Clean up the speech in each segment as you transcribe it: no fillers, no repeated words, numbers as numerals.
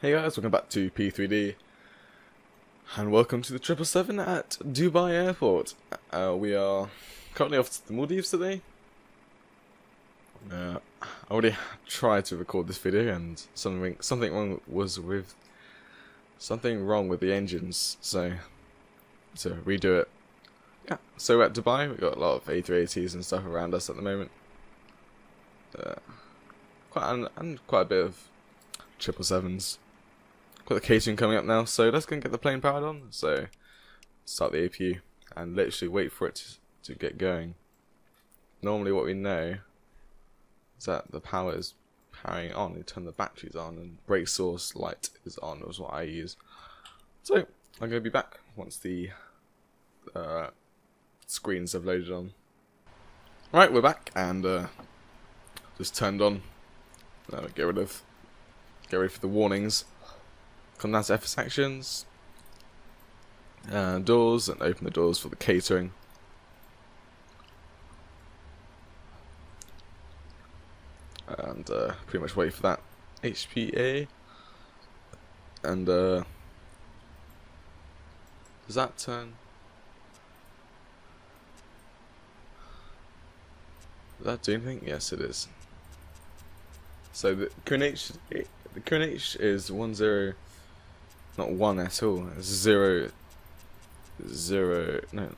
Hey guys, welcome back to P3D, and welcome to the 777 at Dubai Airport. We are currently off to the Maldives today. I already tried to record this video, and something wrong with the engines, so to redo it. Yeah, so we're at Dubai. We've got a lot of A380s and stuff around us at the moment. Quite a bit of 777s. Got the catering coming up now, so let's go and get the plane powered on. So start the APU and literally wait for it to get going. Normally what we know is that the power is powering on. You turn the batteries on and brake source light is on, is what I use. So I'm going to be back once the screens have loaded on. Right, we're back and just turned on. Get ready for the warnings. Come down to FS actions, doors, and open the doors for the catering. And pretty much wait for that HPA. And does that turn? Does that do anything? Yes, it is. So the QNH is 10. Not 1 at all. It's 0, 0. No,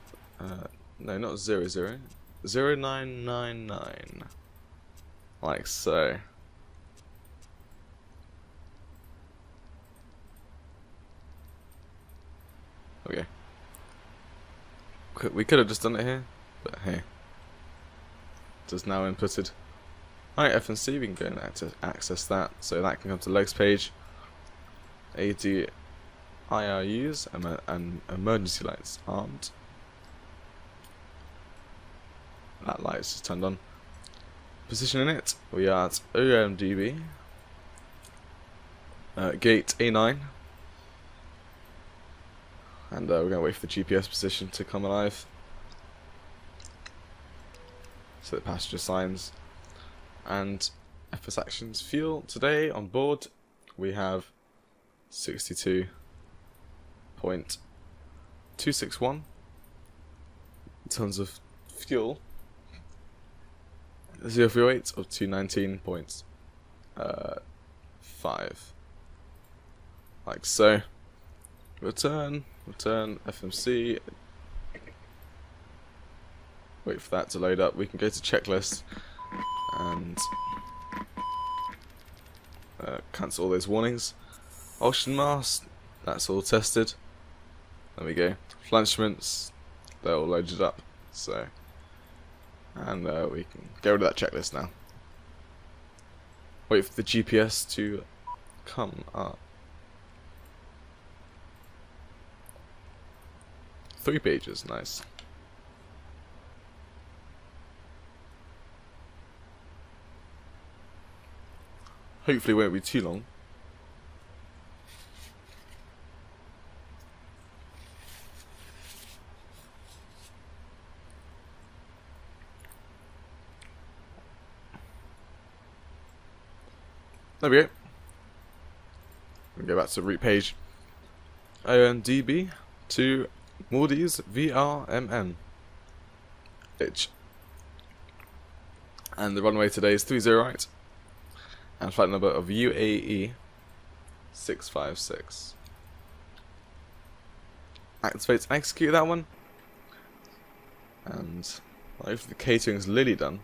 no, not 0, 0. 0999. Like so. Okay. We could have just done it here, but hey. Just now inputted. Alright, F&C, we can go and to access that. So that can come to legs page. AD IRUs and emergency lights armed. That light's just turned on. Positioning it, we are at OMDB, gate A9, and we're going to wait for the GPS position to come alive. So the passenger signs and FS actions. Fuel today on board we have 62.261 tons of fuel. 0 fuel weight of 219.5. Like so. Return FMC. Wait for that to load up. We can go to checklist and cancel all those warnings. Oxygen mask, that's all tested. There we go. Flangements, they're all loaded up. So, and we can get rid of that checklist now. Wait for the GPS to come up. 3 pages, nice. Hopefully it won't be too long. There we go. We go back to the route page. OMDB to Maldives VRMM. Itch. And the runway today is 30 right. And flight number of UAE 656. Activate and execute that one. And if the catering's literally done,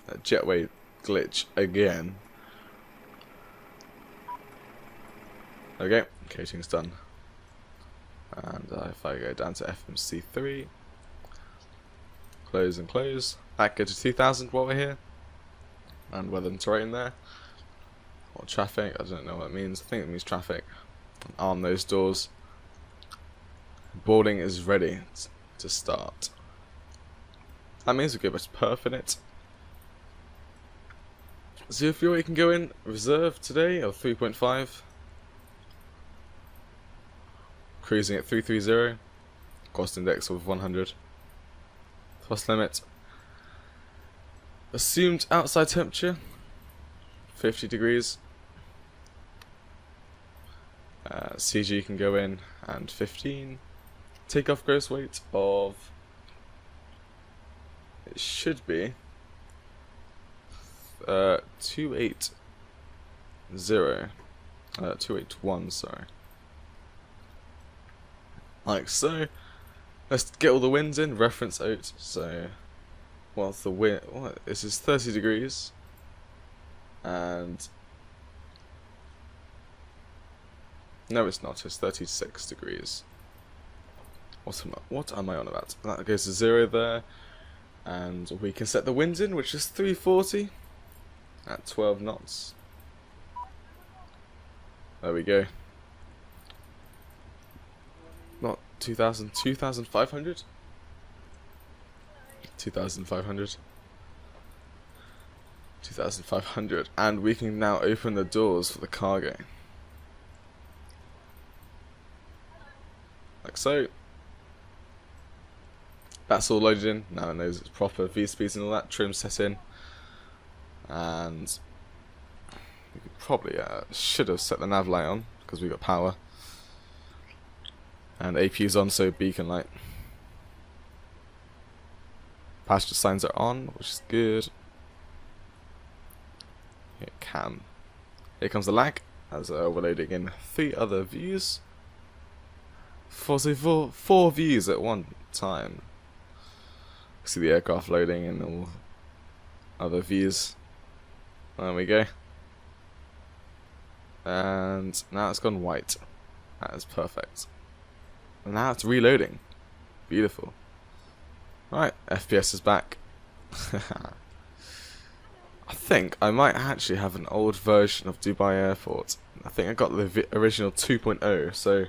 that jetway glitch again. Okay, catering's done. And if I go down to FMC3, close and close, back go to 2000 while we're here, and weather and terrain there, or traffic, I don't know what it means, I think it means traffic, and arm those doors. Boarding is ready to start. That means we go back to perf in it. So if you can go in reserve today, or 3.5. Cruising at 330, cost index of 100, thrust limit, assumed outside temperature 50 degrees, CG can go in, and 15. Takeoff gross weight of, it should be 280, 281, sorry. Like so. Let's get all the winds in, reference out. So, what's the wind? What? This is 30 degrees. And no, it's not. It's 36 degrees. What am I on about? That goes to 0 there, and we can set the winds in, which is 340 at 12 knots. There we go. Not 2,000, 2,500? 2,500. 2,500, and we can now open the doors for the cargo. Like so. That's all loaded in. Now it knows it's proper V speeds and all that. Trim set in. And we could probably should have set the nav light on because we got power. And APU's on, so beacon light. Passenger signs are on, which is good. Here comes the lag as we're loading in 3 other views. Four views at one time. See the aircraft loading and all other views. There we go. And now it's gone white. That is perfect. And now it's reloading. Beautiful. Right, FPS is back. I think I might actually have an old version of Dubai Airport. I think I got the original 2.0, so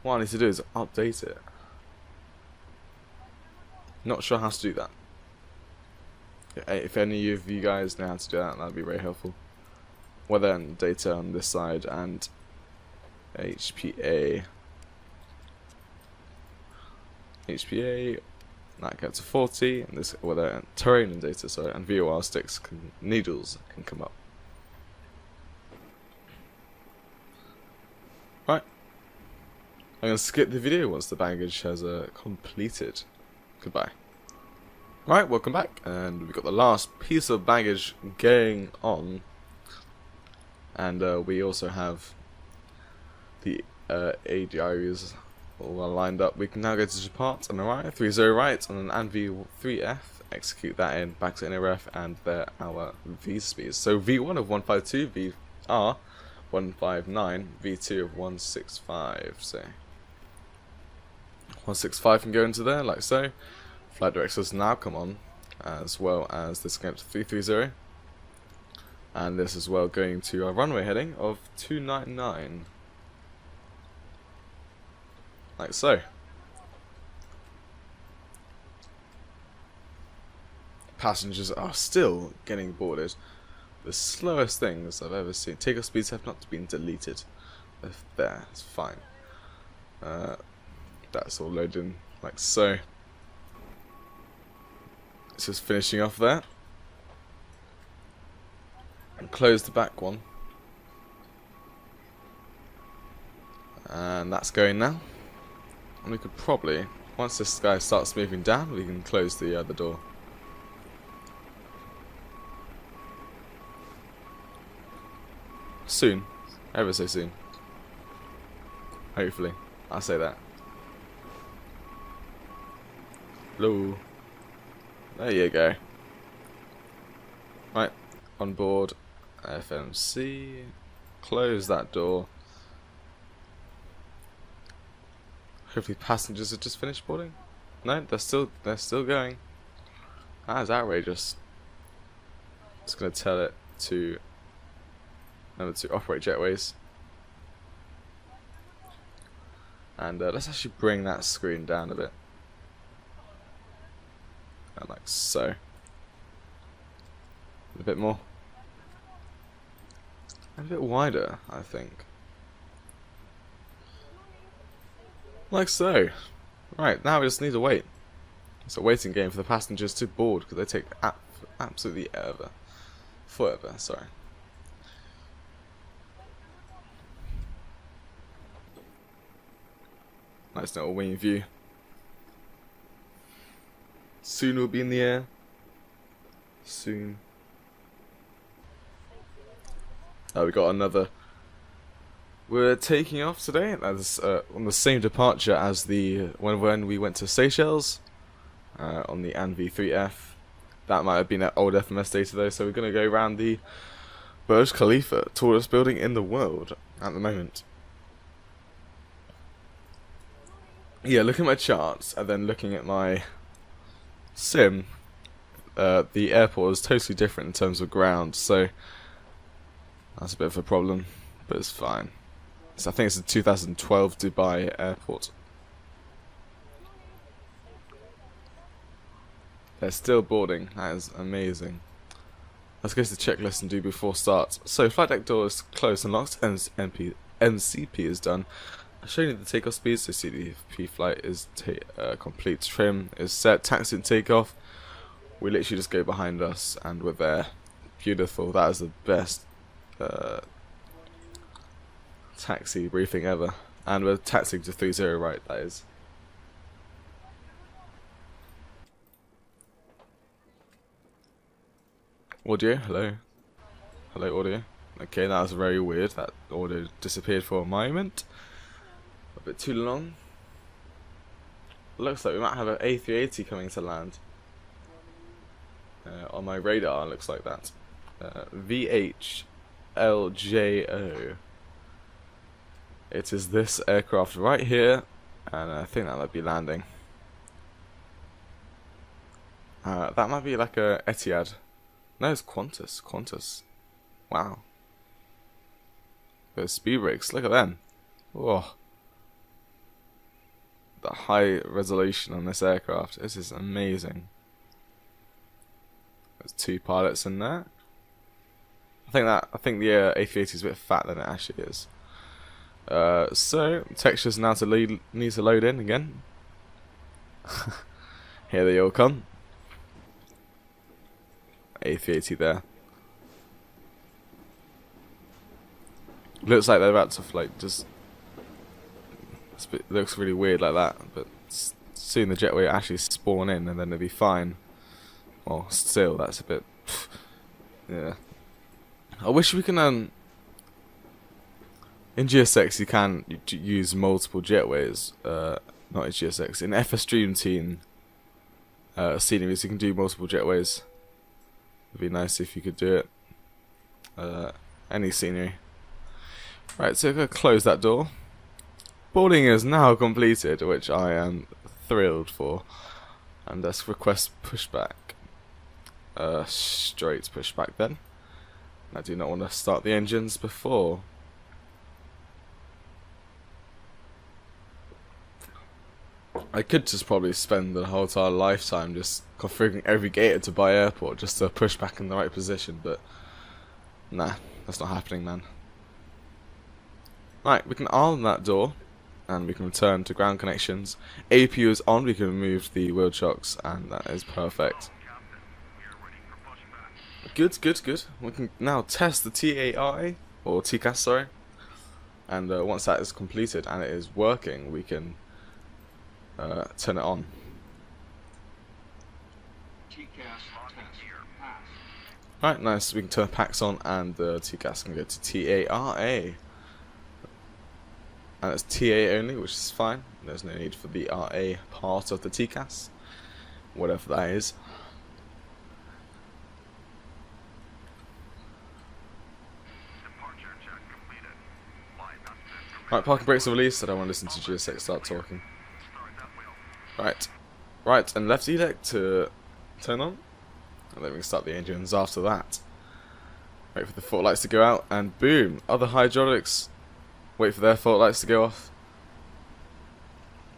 what I need to do is update it. Not sure how to do that. If any of you guys know how to do that, that'd be very helpful. Weather and data on this side, and HPA. That gets to 40, and this weather and terrain and data, sorry, and VOR sticks needles can come up. Right. I'm gonna skip the video once the baggage has completed. Goodbye. Right, welcome back, and we've got the last piece of baggage going on, and we also have the ADIs all lined up. We can now go to depart on the right, 30 right, on an ANV3F, execute that in, back to NRF, and there our V speeds. So V1 of 152, VR 159, V2 of 165, so 165 can go into there, like so. Flight directors now come on, as well as this going to 330, and this as well going to our runway heading of 299, like so. Passengers are still getting boarded. The slowest things I've ever seen. Takeoff speeds have not been deleted. There, it's fine. That's all loaded in, like so. It's just finishing off there. And close the back one. And that's going now. And we could probably, once this guy starts moving down, we can close the other door. Soon. Ever so soon. Hopefully. I'll say that. Hello. There you go. Right. On board. FMC. Close that door. Hopefully passengers have just finished boarding. No, they're still going. That is outrageous. Just gonna tell it to remember to operate jetways. And let's actually bring that screen down a bit. And like so. A bit more. And a bit wider, I think. Like so. Right, now we just need to wait. It's a waiting game for the passengers to board, because they take absolutely forever, sorry. Nice little wing view. Soon we'll be in the air. Soon. Oh, we got another. We're taking off today. That's on the same departure as the when we went to Seychelles on the ANV3F. That might have been at old FMS data though. So we're gonna go around the Burj Khalifa, tallest building in the world at the moment. Yeah, looking at my charts and then looking at my sim, the airport is totally different in terms of ground, so that's a bit of a problem, but it's fine. So I think it's the 2012 Dubai airport. They're still boarding. That is amazing. Let's go to the checklist and do before start. So flight deck door is closed and locked, and MCP is done. I'll show you the takeoff speed, so CDP flight is complete. Trim is set. Taxi and takeoff. We literally just go behind us and we're there. Beautiful. That is the best taxi briefing ever. And we're taxiing to 30 right, that is. Audio, hello. Hello, audio. Okay, that was very weird. That audio disappeared for a moment. A bit too long. Looks like we might have an A380 coming to land. On my radar, looks like that. VHLJO. It is this aircraft right here, and I think that might be landing. That might be like a Etihad. No, it's Qantas. Qantas. Wow. Those speed brakes, look at them. Whoa. The high resolution on this aircraft. This is amazing. There's two pilots in there. I think the A380 is a bit fat than it actually is. So textures now need to load in again. Here they all come. A380 there. Looks like they're about to like just. It looks really weird like that, but soon the jet will actually spawn in and then they'll be fine. Well, still, that's a bit. Yeah. I wish we can. In GSX, you can use multiple jetways. Not in GSX. In FS Dream Team sceneries, you can do multiple jetways. It'd be nice if you could do it. Any scenery. Right, so we're going to close that door. Boarding is now completed, which I am thrilled for. And let's request pushback. Straight pushback then. I do not want to start the engines before. I could just probably spend the whole entire lifetime just configuring every gate at Dubai Airport just to push back in the right position, but nah, that's not happening, man. Right, we can arm that door and we can return to ground connections. APU is on, we can remove the wheel chocks, and that is perfect. Good, good, good. We can now test the TAI, or TCAS, sorry. And once that is completed and it is working, we can turn it on. Right, nice. We can turn packs on and the TCAS can go to TARA. And it's TA only, which is fine. There's no need for the RA part of the TCAS. Whatever that is. Right, parking brakes are released. I don't want to listen to GSX start talking. Right. Right, and left elect to turn on. And then we can start the engines after that. Wait for the fault lights to go out, and boom! Other hydraulics. Wait for their fault lights to go off.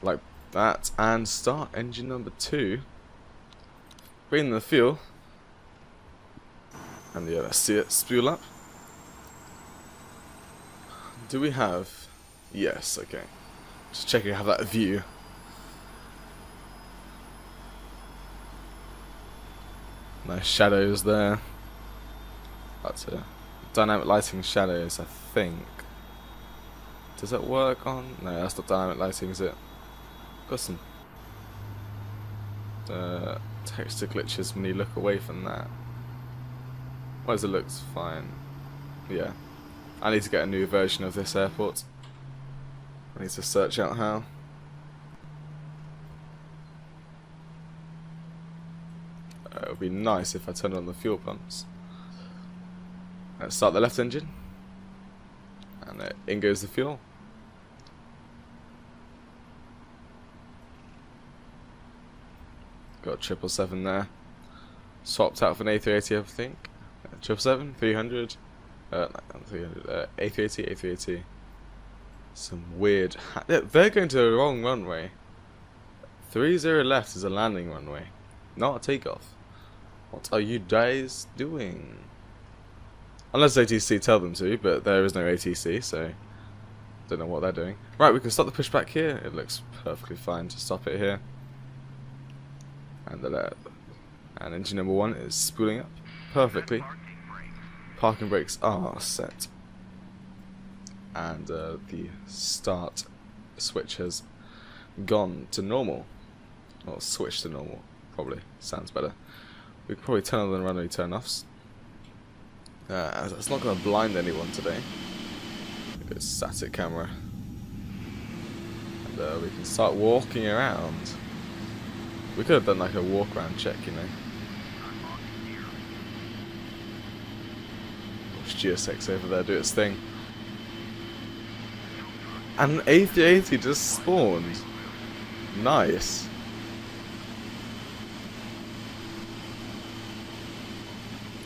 Like that, and start engine number 2. Bring in the fuel. And yeah, let's see it spool up. Do we have... Yes, okay. Just checking I have that view. Nice shadows there. That's it. Dynamic lighting shadows, I think. Does that work on? No, that's not dynamic lighting, is it? Got some texture glitches when you look away from that. Whereas it looks fine. Yeah. I need to get a new version of this airport. I need to search out how. It would be nice if I turned on the fuel pumps. Let's start the left engine. And in goes the fuel. Got 777 there. Swapped out for an A380, I think. 777, 300. Not 300. A380, A380. Some weird. They're going to the wrong runway. 30 left is a landing runway, not a takeoff. What are you guys doing? Unless ATC tell them to, but there is no ATC, so don't know what they're doing. Right, we can stop the pushback here. It looks perfectly fine to stop it here. And engine number 1 is spooling up perfectly. Parking brakes are set. And the start switch has gone to normal. Or switched to normal, probably. Sounds better. We could probably turn on the runway turn-offs. It's not going to blind anyone today. Good static camera. And we can start walking around. We could have done like a walk around check, you know. Watch GSX over there do its thing. And an A380 just spawned. Nice.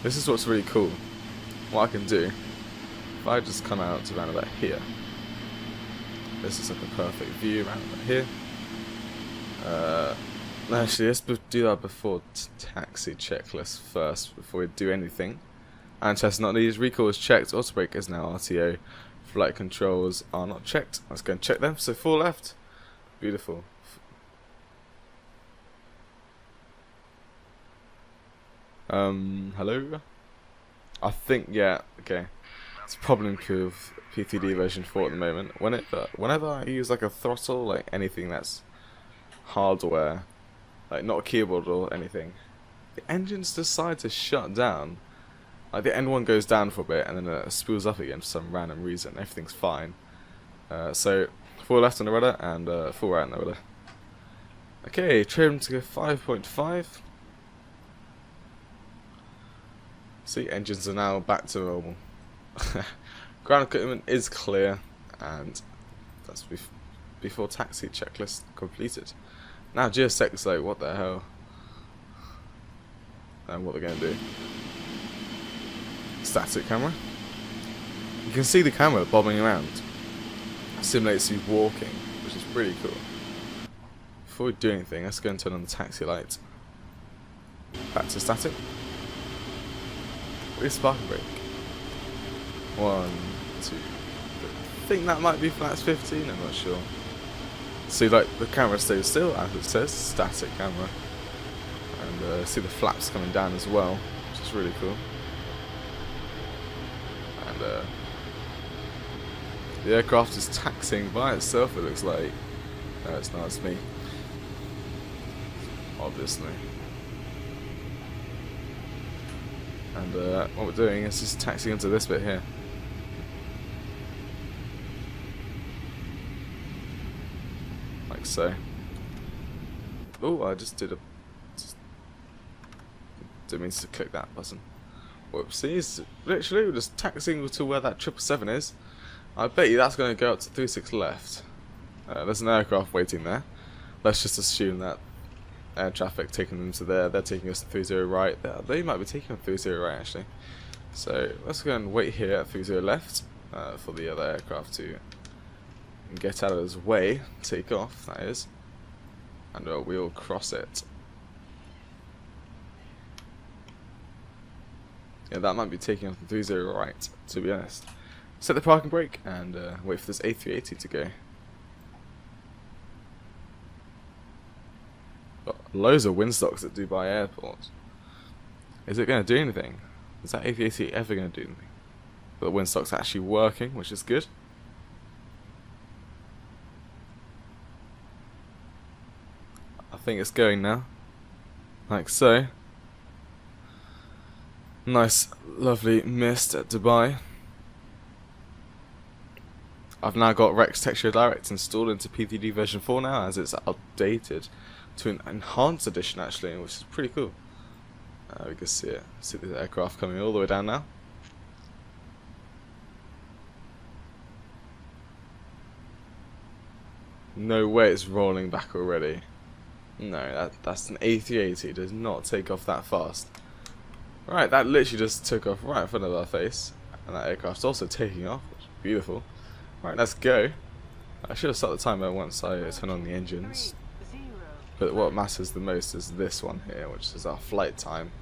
This is what's really cool. What I can do, if I just come out to around about here. This is like a perfect view around about here. Actually, let's do that before taxi checklist first, before we do anything. And test not needed. Recall is checked. Auto brake is now RTO. Flight controls are not checked. Let's go and check them. So 4 left. Beautiful. Hello? I think, yeah, okay. It's a problem with P3D version 4 at the moment. Whenever I use like a throttle, like anything that's hardware, like not a keyboard or anything, the engines decide to shut down. Like the N1 goes down for a bit and then it spools up again for some random reason. Everything's fine. So 4 left on the rudder and 4 right on the rudder. Okay, trim to go 5.5. See, engines are now back to normal. Ground equipment is clear, and that's before taxi checklist completed. Now GSX, like, what the hell? And what they're going to do. Static camera. You can see the camera bobbing around. It simulates you walking, which is pretty cool. Before we do anything, let's go and turn on the taxi light. Back to static. Where's parking brake? 1, 2. I think that might be flaps 15, I'm not sure. See, like, the camera stays still, as it says, static camera. And see the flaps coming down as well, which is really cool. And the aircraft is taxiing by itself, it looks like. No, it's not, it's me. Obviously. And what we're doing is just taxiing into this bit here. Like so. Oh, I just didn't mean to click that button. Whoopsies. Literally, we're just taxiing to where that 777 is. I bet you that's going to go up to 36 left. There's an aircraft waiting there. Let's just assume that air traffic taking them to there. They're taking us to 30 right. They might be taking us 30 right actually. So let's go and wait here at 30 left for the other aircraft to get out of his way. Take off, that is. And we'll cross it. Yeah, that might be taking us to 30 right, to be honest. Set the parking brake and wait for this A380 to go. Got loads of windstocks at Dubai Airport. Is it going to do anything? Is that A380 ever going to do anything? But the windstock's actually working, which is good. think it's going now. Like so. Nice, lovely mist at Dubai. I've now got Rex Texture Direct installed into PMDG version 4 now, as it's updated to an enhanced edition actually, which is pretty cool. We can see it. See the aircraft coming all the way down now. No way it's rolling back already. No, that's an A380. It does not take off that fast. Right, that literally just took off right in front of our face. And that aircraft's also taking off, which is beautiful. Right, let's go. I should have started the timer once I turn on the engines. But what matters the most is this one here, which is our flight time.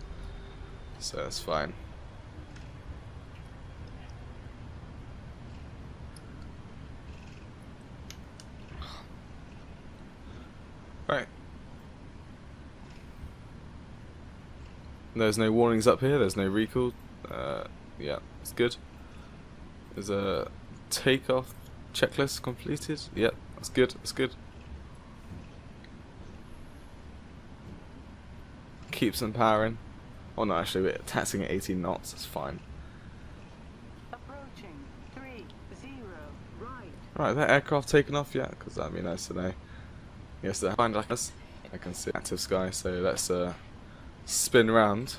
So that's fine. Right. There's no warnings up here, there's no recall. Yeah, it's good. There's a takeoff checklist completed. Yep, that's good, that's good. Keep some power in. Oh no, actually we're taxing at 18 knots, that's fine. Approaching 30 right. Right, that aircraft taken off yet? Because that'd be nice to know. Yes, they're behind us. I can see active sky, so let's spin round.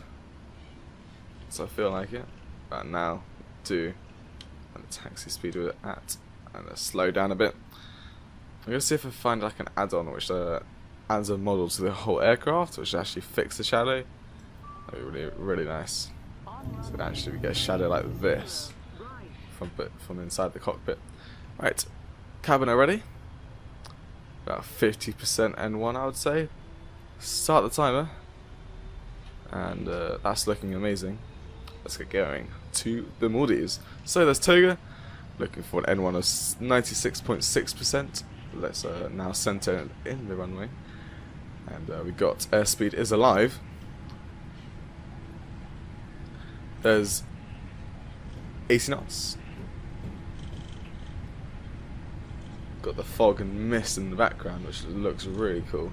So I feel like it. But now do and the taxi speed with it at, and slow down a bit. I'm gonna see if I find like an add-on which adds a model to the whole aircraft, which actually fix the shadow. That'd be really, really nice. So actually we get a shadow like this from inside the cockpit. Right, cabin already. About 50% N1, I would say. Start the timer, and that's looking amazing. Let's get going to the Maldives. So there's Toga, looking for an N1 of 96.6%. Let's now center in the runway, and we got airspeed is alive. There's 80 knots. Got the fog and mist in the background, which looks really cool.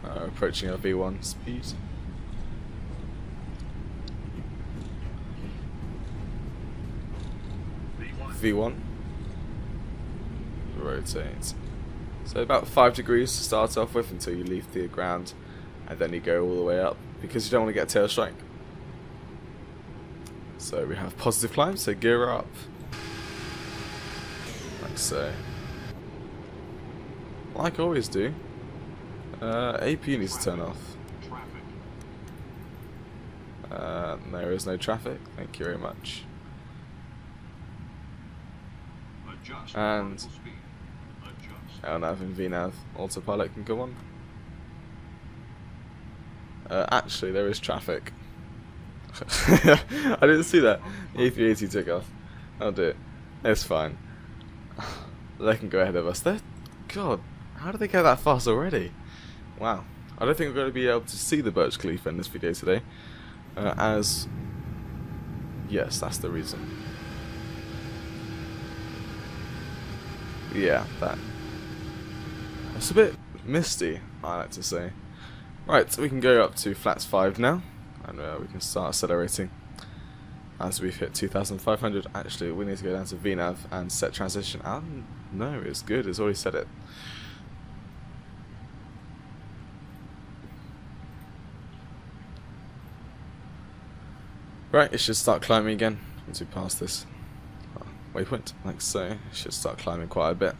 Approaching our V1 speed. V1. Rotate. So about 5 degrees to start off with until you leave the ground, and then you go all the way up because you don't want to get a tail strike. So we have positive climb, so gear up. Like so. Like I always do. AP needs to turn off. There is no traffic, thank you very much. And LNAV and VNAV autopilot can go on. Actually, there is traffic. I didn't see that. The A380 took off. Oh dear. It's fine. They can go ahead of us. God, how did they go that fast already? Wow. I don't think we're going to be able to see the Burj Khalifa in this video today. Yes, that's the reason. Yeah, that's a bit misty, I like to say. Right, so we can go up to flaps 5 now, and we can start accelerating. As we've hit 2,500, actually we need to go down to VNAV and set transition. No, it's good, it's already set it. Right, it should start climbing again once we pass this waypoint, like so. It should start climbing quite a bit.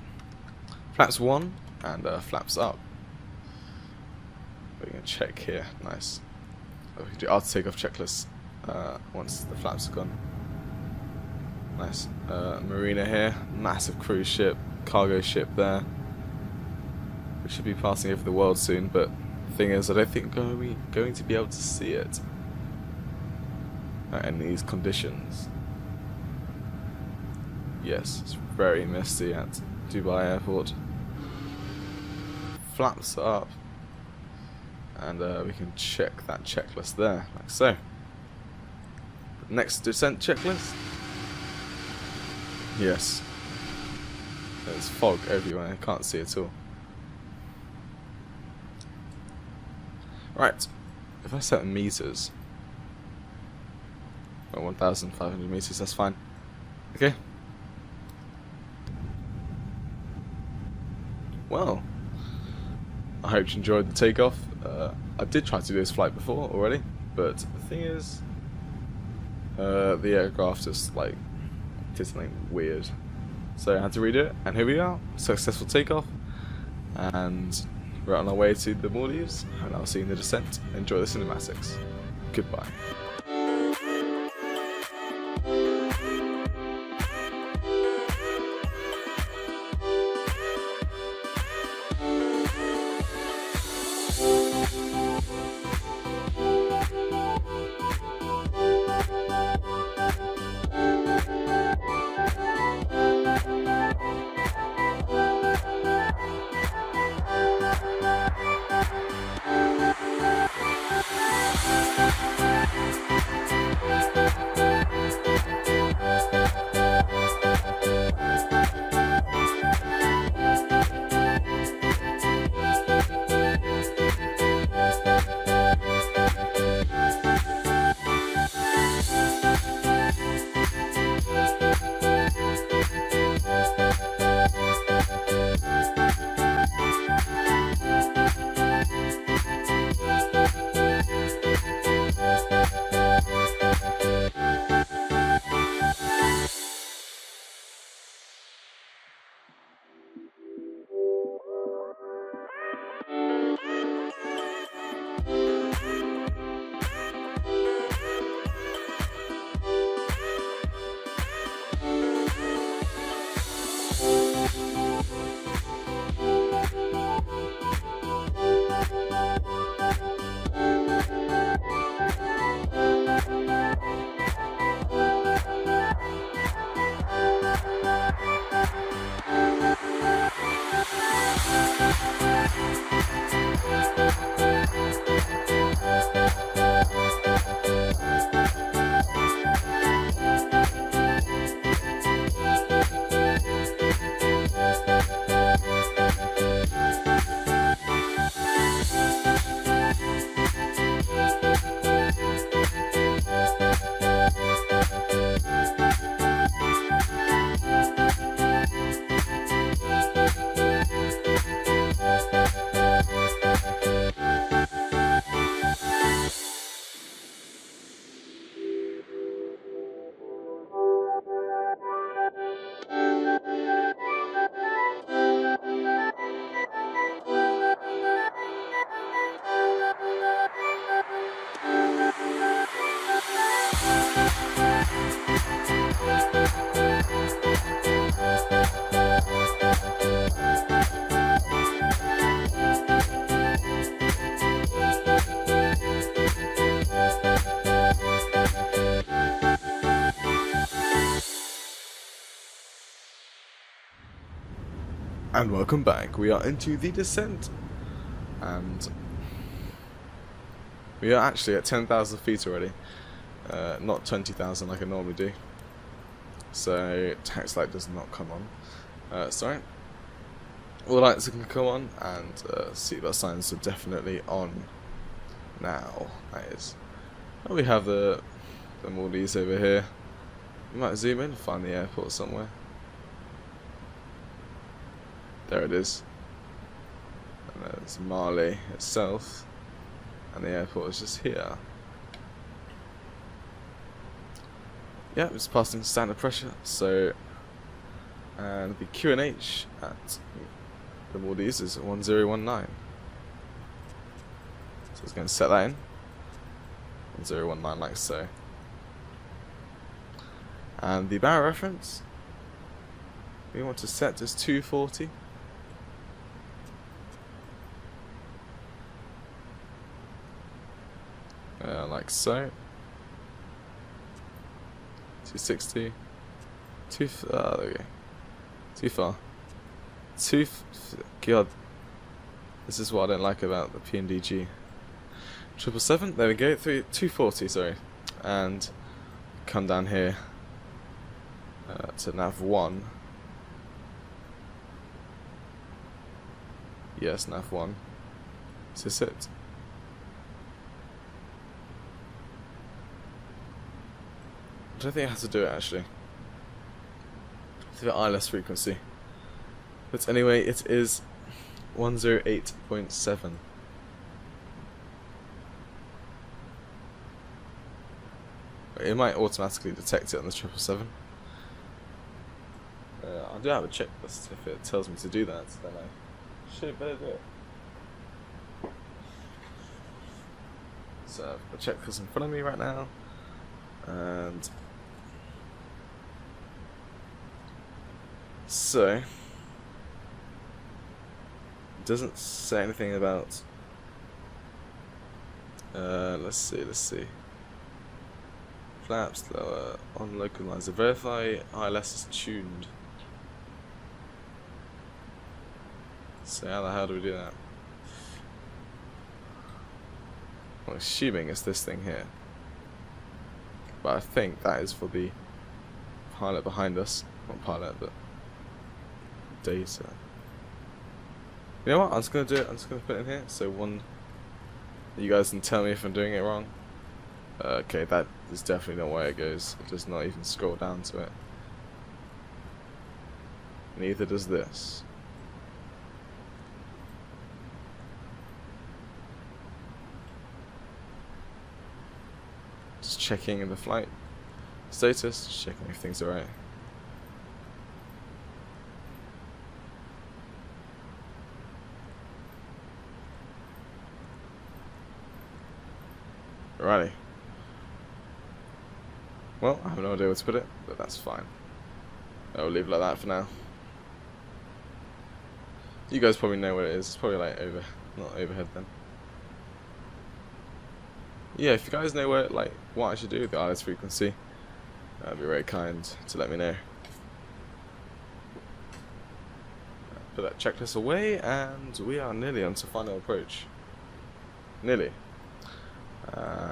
Flaps 1 and flaps up. We're going to check here, nice. We can do auto takeoff checklist once the flaps are gone. Nice. Marina here, massive cruise ship, cargo ship there. We should be passing over the world soon, but the thing is, I don't think we're going to be able to see it in these conditions. Yes, it's very misty at Dubai Airport. Flaps up, and we can check that checklist there, like so. Next descent checklist. Yes. There's fog everywhere, I can't see at all. Right, if I set meters, well, 1,500 meters, that's fine. Okay. Well, I hope you enjoyed the takeoff. I did try to do this flight before already, but the thing is, the aircraft just like did something weird, so I had to redo it. And here we are, successful takeoff, and we're on our way to the Maldives, and I'll see you in the descent. Enjoy the cinematics. Goodbye. And welcome back. We are into the descent, and we are actually at 10,000 feet already, not 20,000 like I normally do. So tax light does not come on. Sorry, all lights can come on, and seatbelt signs are definitely on now. That is. Oh, we have the Maldives over here. You might zoom in and find the airport somewhere. There it is. And there's Mali itself, and the airport is just here. Yeah, it's passing standard pressure. So, and the QNH at the Maldives is 1019. So it's going to set that in 1019 like so. And the barrel reference we want to set as 240. Like so. 260. There we go. Too far. God. This is what I don't like about the PMDG 777. There we go. 240. Sorry. And come down here to nav 1. Yes, nav 1. Is this it? don't think it has to do it actually. It's the ILS frequency. But anyway, it is 108.7. It might automatically detect it on the 777. I do have a checklist. If it tells me to do that, then I should better do it. So I've got a checklist in front of me right now, and so it doesn't say anything about. Let's see. Flaps lower on localizer. Verify ILS is tuned. So how the hell do we do that? I'm assuming it's this thing here, but I think that is for the pilot behind us. Not pilot, but data. You know what? I'm just gonna do it. I'm just gonna put it in here. So you guys can tell me if I'm doing it wrong. Okay, that is definitely not where it goes. It does not even scroll down to it. Neither does this. Just checking in the flight status, checking if things are right. Alrighty. Well, I have no idea where to put it, but that's fine. I'll leave it like that for now. You guys probably know where it is. It's probably like not overhead then. Yeah, if you guys know where, like, what I should do with the ILS frequency, that'd be very kind to let me know. Put that checklist away, and we are nearly on to final approach. Nearly.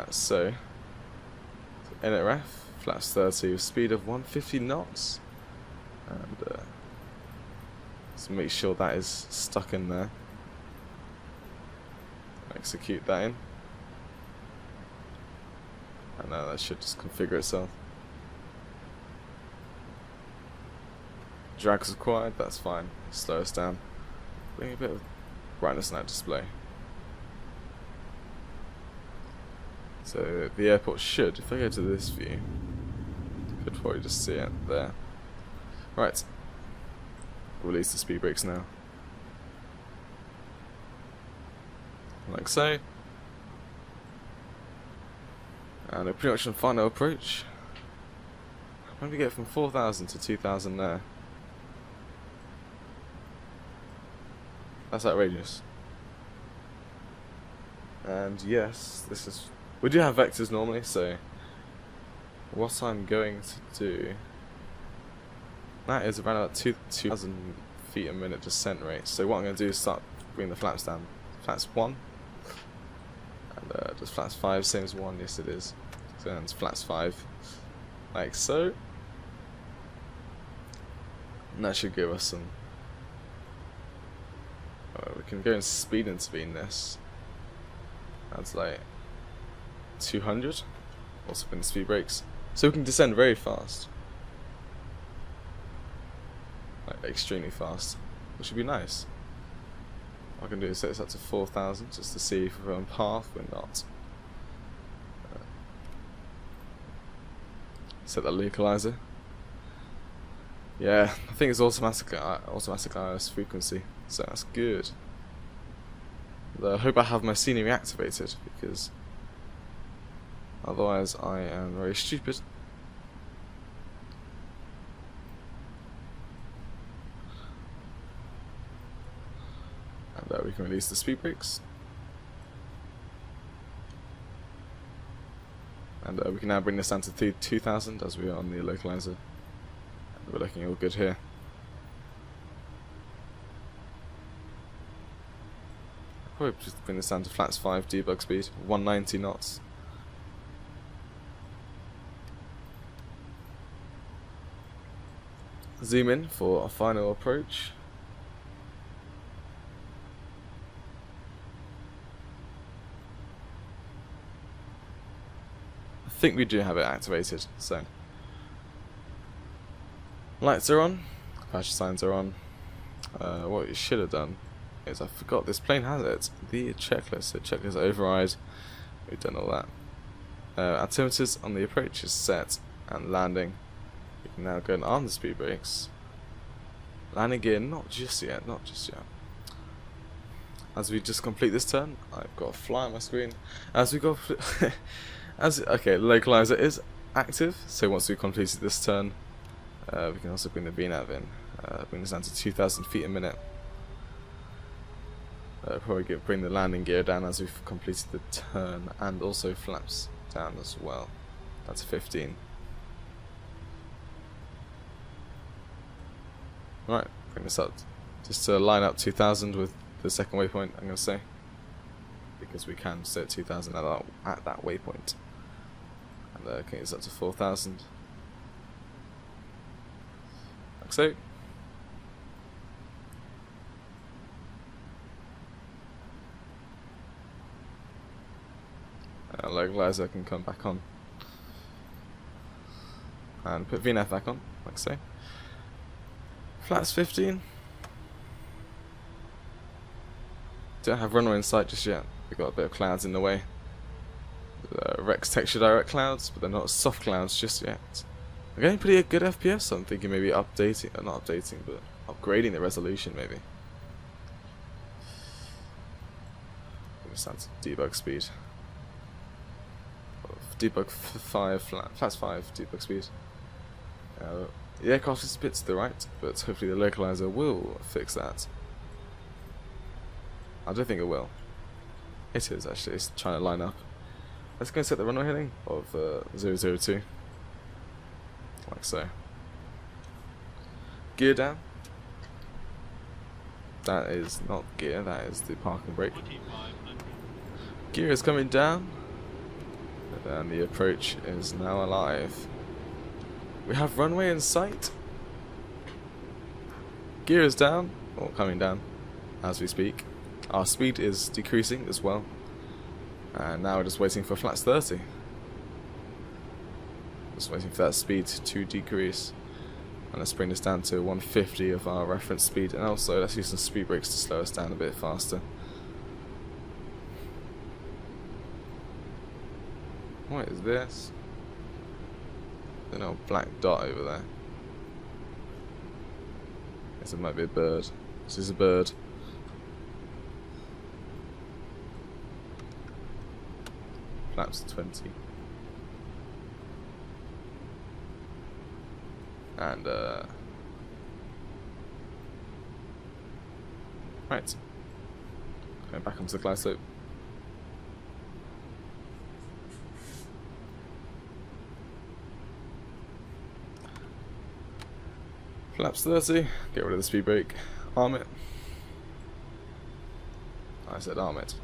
So NRF, flaps 30 with speed of 150 knots, and let's make sure that is stuck in there. Execute that in, and now that should just configure itself. Drag is required, that's fine. Slow us down. Bring a bit of brightness in that display. So the airport should, if I go to this view, you could probably just see it there. Right, release the speed brakes now. Like so. And we're pretty much on final approach. When we get from 4,000 to 2,000 there. That's outrageous. And yes, this is... We do have vectors normally, so what I'm going to do, that is around about 2,000 feet a minute descent rate. So what I'm going to do is start bringing the flaps down. Flaps 1, and just flaps 5, same as 1, yes it is. So then it's flaps 5, like so. And that should give us some... we can go and speed intervene this. That's like 200, also putting the speed brakes, so we can descend very fast, like extremely fast, which would be nice. What I can do is set this up to 4,000 just to see if we're on path. We're not. Set that localizer. Yeah, I think it's automatic ILS frequency, so that's good. I hope I have my scenery activated, because otherwise I am very stupid. And we can release the speed brakes. And we can now bring this down to 2,000 as we are on the localizer. And we're looking all good here. Probably just bring this down to flaps 5 debug speed, 190 knots. Zoom in for a final approach. I think we do have it activated, so Lights are on, passenger signs are on. What you should have done is, I forgot this plane has it. The checklist, so checklist override. We've done all that. Altimeters on the approach is set, and landing. We can now go and arm the speed brakes. Landing gear, not just yet, not just yet. As we just complete this turn, I've got a fly on my screen. As we go, okay, localizer is active. So once we completed this turn, we can also bring the VNav in. Bring this down to 2,000 feet a minute. Probably bring the landing gear down as we've completed the turn, and also flaps down as well. That's 15. Right, bring this up just to line up 2,000 with the second waypoint, I'm going to say, because we can set 2,000 at that waypoint, and can get this up to 4,000 like so. Localizer can come back on and put VNav back on, like so. Flaps 15. Don't have runway in sight just yet. We've got a bit of clouds in the way. Rex texture direct clouds, but they're not soft clouds just yet. We're getting pretty good FPS, so I'm thinking maybe updating, not updating, but upgrading the resolution maybe. Just down to debug speed. Debug 5, flaps 5, debug speed. The aircraft is a bit to the right, but hopefully the localizer will fix that. I don't think it will. It is actually, it's trying to line up. Let's go and set the runway heading of 002. Like so. Gear down. That is not gear, that is the parking brake. Gear is coming down. And the approach is now alive. We have runway in sight. Gear is down, or coming down, as we speak. Our speed is decreasing as well. And now we're just waiting for flaps 30. Just waiting for that speed to decrease. And let's bring this down to 150 of our reference speed. And also let's use some speed brakes to slow us down a bit faster. What is this? There's a little black dot over there. Guess it might be a bird. This is a bird. Flaps 20. And right. Going back onto the glide slope. Flaps 30, get rid of the speed brake, arm it. I said arm it.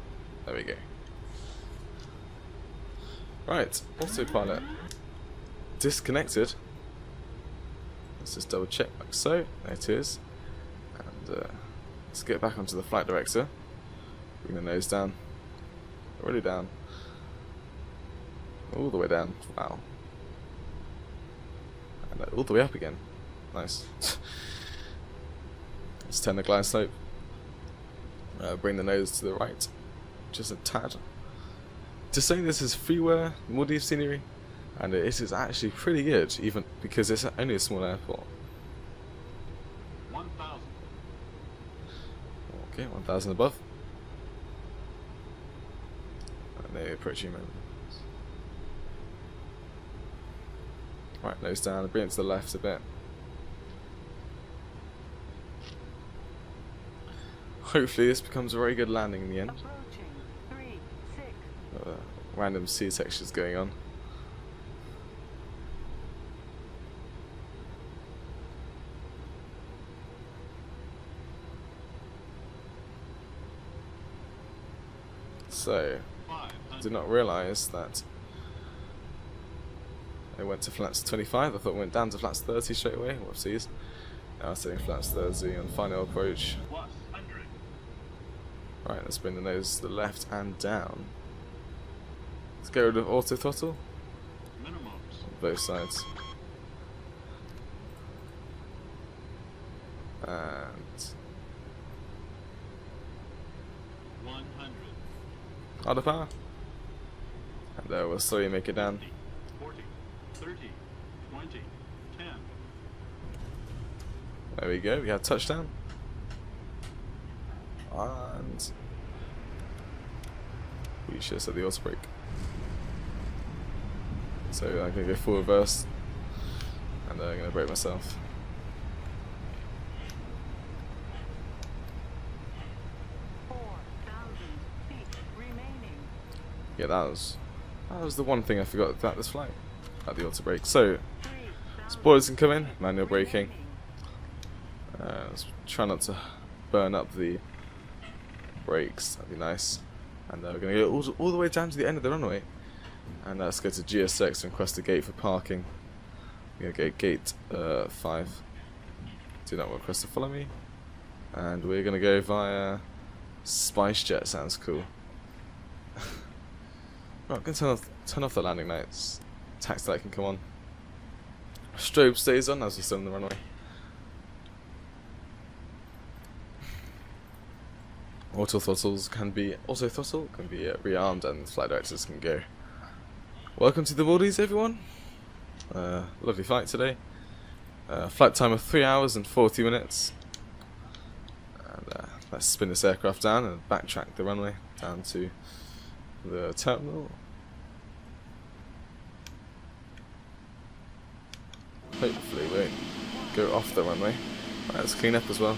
There we go. Right, autopilot disconnected. Let's just double check like so. There it is. And let's get back onto the flight director. Bring the nose down. Already down. All the way down. Wow. And all the way up again. Nice. Let's turn the glide slope. Bring the nose to the right, just a tad. To say this is freeware Maldives scenery, and it is actually pretty good, even because it's only a small airport. 1,000. Okay, 1,000 above. And maybe approaching moment. Right, nose down, bring it to the left a bit. Hopefully this becomes a very good landing in the end. Approaching 3-6. Random sea sections going on. So, did not realise that it went to flaps 25. I thought it went down to flaps 30 straight away. Whoopsies. Now setting flaps 30 on final approach. Right, let's bring the nose to the left and down. Let's get rid of auto throttle. On both sides. And 100. out of power. And we'll slowly make it down. 40, 30, 20, 10. There we go, we have touchdown. And we should set the auto brake. So I'm going to go full reverse. And I'm going to brake myself. Yeah, that was the one thing I forgot about this flight, at the auto brake. So, spoilers can come in, manual braking. Let's try not to burn up the brakes, that'd be nice. And we're going to go all the way down to the end of the runway. And let's go to GSX and request a gate for parking. We're going to go gate 5. Do not request to follow me. And we're going to go via SpiceJet, sounds cool. Right, I'm going to turn off the landing lights. Taxi light can come on. Strobe stays on as we're still on the runway. Auto throttles can be rearmed and flight directors can go. Welcome to the Maldives, everyone. Lovely flight today. Flight time of 3 hours and 40 minutes. And let's spin this aircraft down and backtrack the runway down to the terminal. Hopefully we won't go off the runway. Right, let's clean up as well.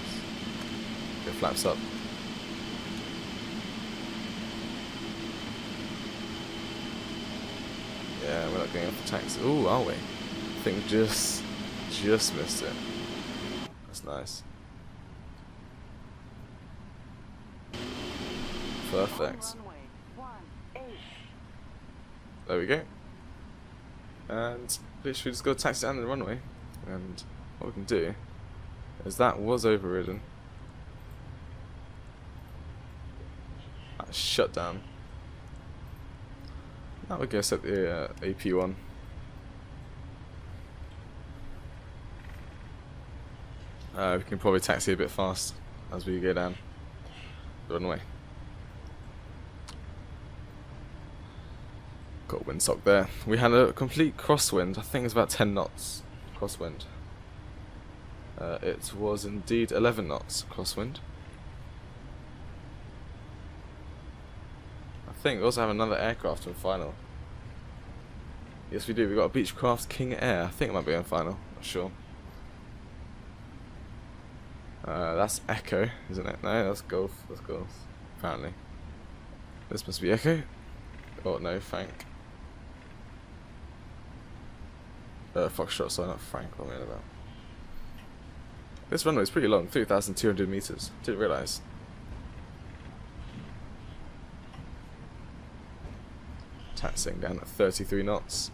Go flaps up. Yeah, we're not going off the taxi. Ooh, are we? I think just missed it. That's nice. Perfect. There we go. And literally just got to taxi down the runway. And what we can do is that was overridden. That's shut down. Now we go set the AP1. We can probably taxi a bit fast as we go down the runway. Got a windsock there. We had a complete crosswind. I think it was about 10 knots crosswind. It was indeed 11 knots crosswind. I think we also have another aircraft on final. Yes, we do. We've got a Beechcraft King Air. I think it might be on final. Not sure. That's Echo, isn't it? No, that's Golf. That's Golf. Apparently. This must be Echo. Oh no, Frank. Foxtrot, sorry, not Frank. What am I about? This runway is pretty long, 3,200 meters. Didn't realise. Taxiing down at 33 knots.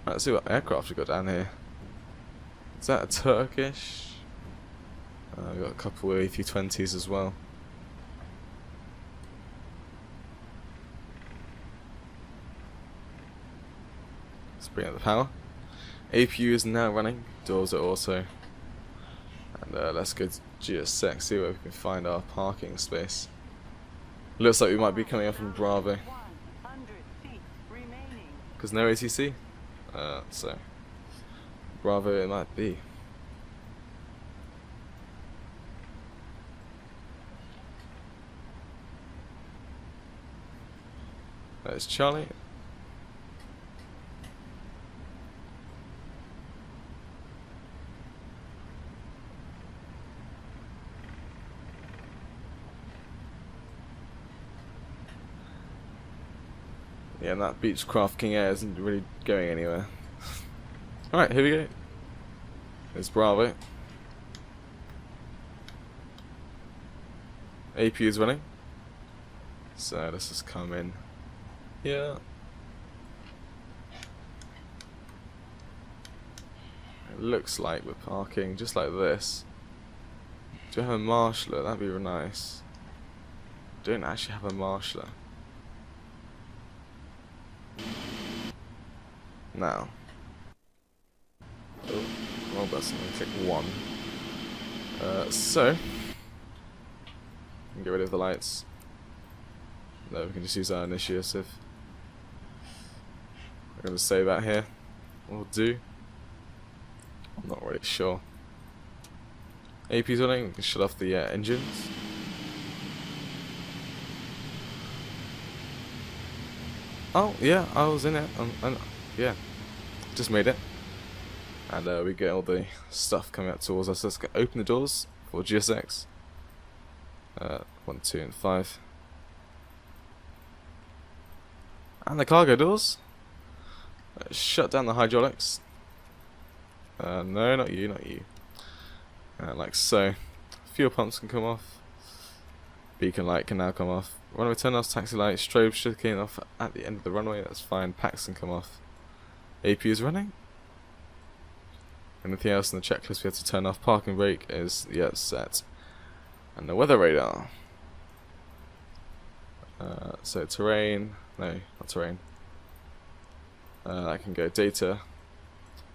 Right, let's see what aircraft we got down here. Is that a Turkish? We've got a couple of A320s as well. Let's bring up the power. APU is now running. Doors are auto. And let's go to GSX, see where we can find our parking space. Looks like we might be coming up from Bravo. Because no ATC? So Bravo it might be. There's Charlie. Yeah, and that Beechcraft King Air isn't really going anywhere. Alright, here we go. There's Bravo. AP is running. So let's just come in here. It looks like we're parking just like this. Do we have a marshaller? That'd be real nice. Don't actually have a marshaller. Now. Oh, wrong button. Click 1. So get rid of the lights. No, we can just use our initiative. We're going to save out here. We'll do. I'm not really sure. AP's running. We can shut off the engines. Oh yeah, I was in it. Yeah, just made it. And we get all the stuff coming up towards us. Let's open the doors for GSX. 1, 2, and 5. And the cargo doors. Shut down the hydraulics. No, not you, not you. Like so. Fuel pumps can come off. Beacon light can now come off. Runway turn off, taxi light, strobe should come off at the end of the runway. That's fine. Packs can come off. AP is running. Anything else in the checklist we have to turn off? Parking brake is set. And the weather radar. So terrain, no, not terrain. I can go data.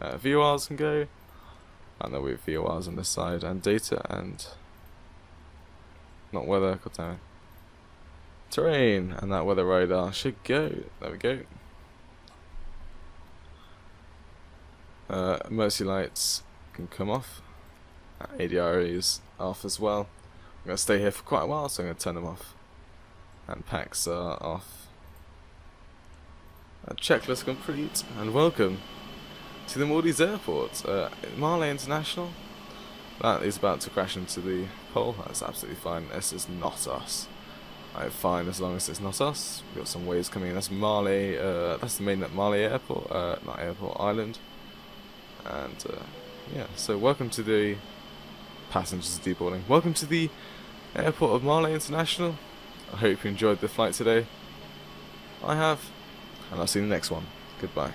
VORs can go. And then we have VORs on this side and data and not weather. God damn it. Terrain and that weather radar should go. There we go. Emergency lights can come off. ADR is off as well. I'm going to stay here for quite a while, so I'm going to turn them off. And packs are off. Checklist complete, and welcome to the Maldives Airport. Marley International. That is about to crash into the pole. That's absolutely fine. This is not us. I'm fine as long as it's not us. We've got some waves coming in. That's Marley. That's the main Marley Airport. Not airport, island. And yeah, so welcome to the passengers deboarding. Welcome to the airport of Malé International. I hope you enjoyed the flight today. I have, and I'll see you in the next one. Goodbye.